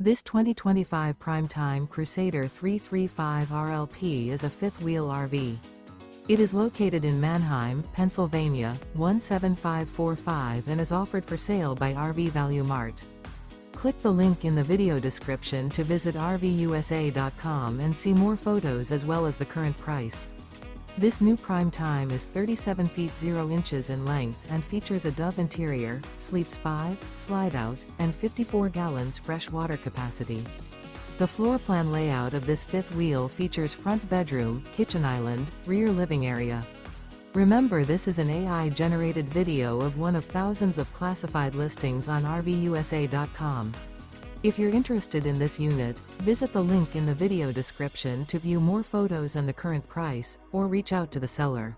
This 2025 Prime Time Crusader 335 RLP is a fifth-wheel RV. It is located in Manheim, Pennsylvania, 17545 and is offered for sale by RV Value Mart. Click the link in the video description to visit RVUSA.com and see more photos as well as the current price. This new Prime Time is 37 feet 0 inches in length and features a Dove interior, sleeps 5, slide-out, and 54 gallons fresh water capacity. The floor plan layout of this fifth wheel features front bedroom, kitchen island, rear living area. Remember, this is an AI-generated video of one of thousands of classified listings on RVUSA.com. If you're interested in this unit, visit the link in the video description to view more photos and the current price, or reach out to the seller.